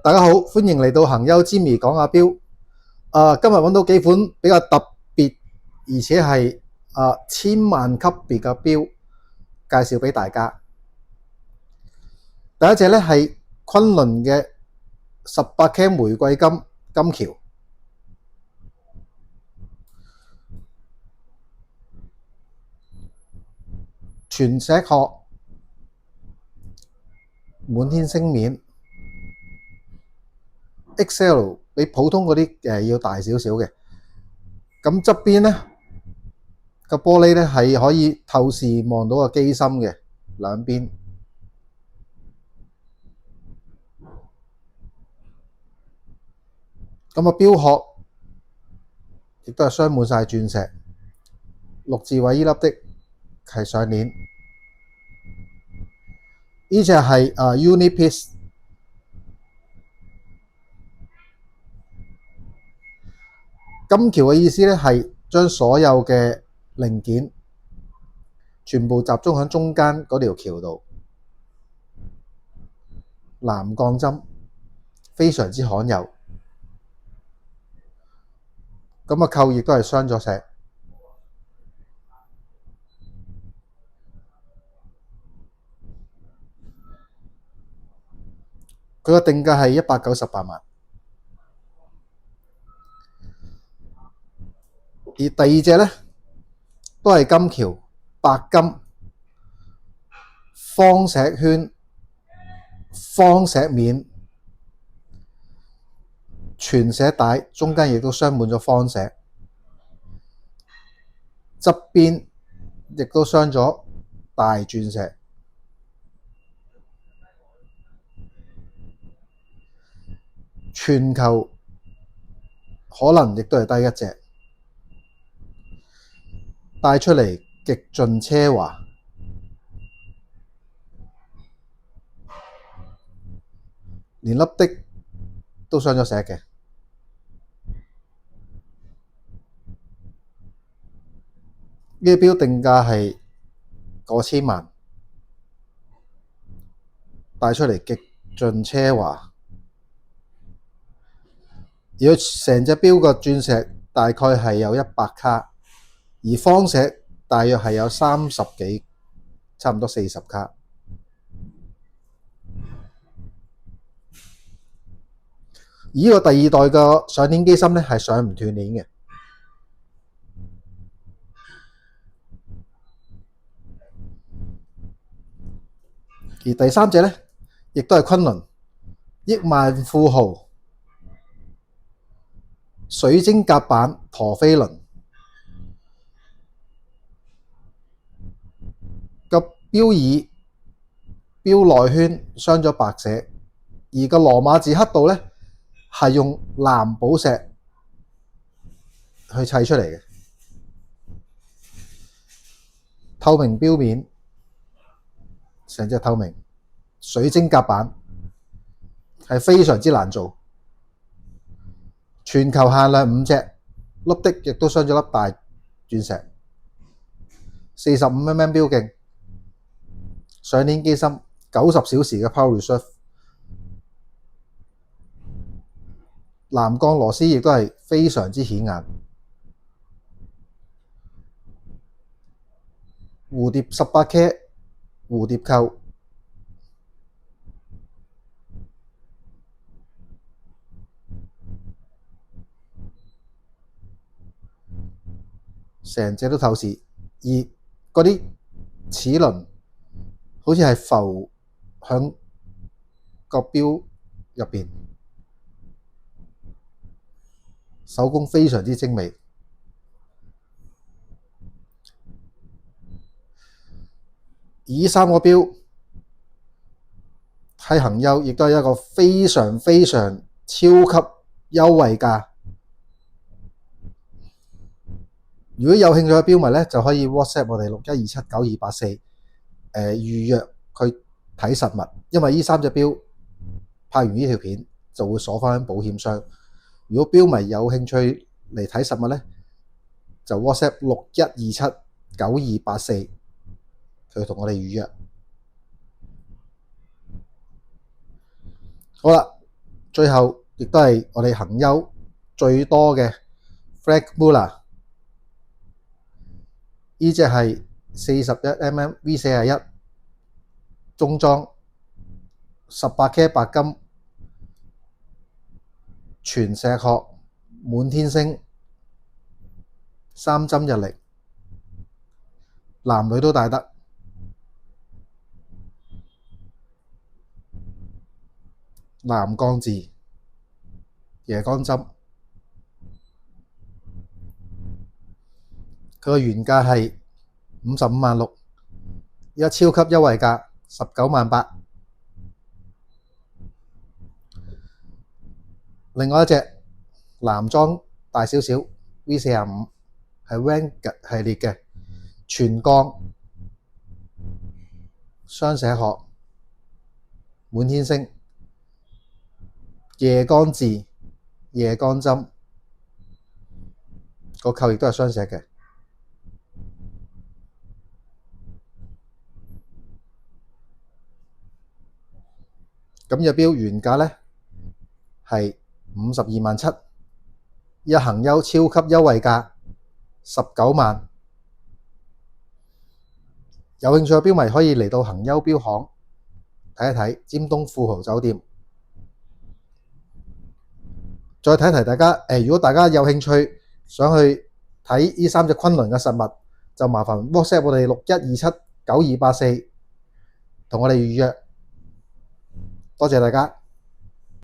大家好，歡迎嚟到行優之微講下錶。今日揾到幾款比較特別，而且係千萬級別嘅錶，介紹俾大家。第一隻咧係昆侖嘅18K 玫瑰金橋，全石殼，滿天星面。XL 比普通嗰啲要大少少嘅，咁側邊咧個玻璃咧係可以透視望到個機芯嘅兩邊，咁個錶殼亦都係鑲滿晒鑽石，6字位依粒的係上鏈，呢隻係Unipiece。金橋嘅意思咧係將所有嘅零件全部集中喺中間嗰條橋度，藍鋼針非常之罕有。咁個扣亦都係鑲咗石，佢個定價係198萬。而第二隻咧都係金橋，白金方石圈、方石面、全石帶，中間亦都鑲滿咗方石，側邊亦都鑲咗大鑽石。全球可能亦都係得一隻，帶出嚟極盡奢華，連粒的都鑲咗石嘅。呢個錶定價係過千萬，帶出嚟極盡奢華。如果成隻錶個鑽石大概係有100卡，而方石大約係有30幾，差唔多40卡。而呢個第二代嘅上鏈機芯咧係上唔斷鏈嘅。而第三隻咧，亦都係昆侖億萬富豪水晶甲板陀飛輪，個錶耳、錶內圈鑲咗白石，而個羅馬字刻度咧係用藍寶石去砌出嚟嘅。透明錶面，成隻透明水晶甲板，係非常之難做。全球限量5隻，粒的亦都鑲咗粒大鑽石，45mm 錶徑，上鏈機芯，90小時嘅 Power Reserve， 藍鋼螺絲亦都係非常之顯眼。蝴蝶18K 蝴蝶扣，成隻都透視，而嗰啲齒輪好似係浮響個錶入邊，手工非常之精美。而呢3個錶喺行優亦都係一個非常非常超級優惠價。如果有興趣嘅錶迷咧，就可以 WhatsApp 我哋61279284預約佢睇實物，因為呢3隻錶拍完呢條片就會鎖返保險箱。如果錶迷有興趣嚟睇實物咧，就 WhatsApp 61279284佢同我哋預約。好啦，最後亦都係我哋恒優最多嘅 Franck Muller， 呢隻係41mm V41中裝18K 白金全石殼滿天星3針日曆，男女都戴得。藍鋼字夜光針，佢個原價係55.6萬，而家超級優惠價19.8萬。另外一隻男裝大少少 V45係 Vanguard 系列嘅全鋼雙寫殼滿天星夜光字夜光針，個扣亦都係雙寫嘅。咁隻錶原價呢係52.7萬，而家恒優超級優惠價19萬。有興趣嘅錶迷可以嚟到恒優錶行睇一睇尖東富豪酒店。再提提大家，如果大家有興趣想去睇呢3隻崑崙嘅實物，就麻煩 WhatsApp 我哋61279284同我哋預約。多謝大家。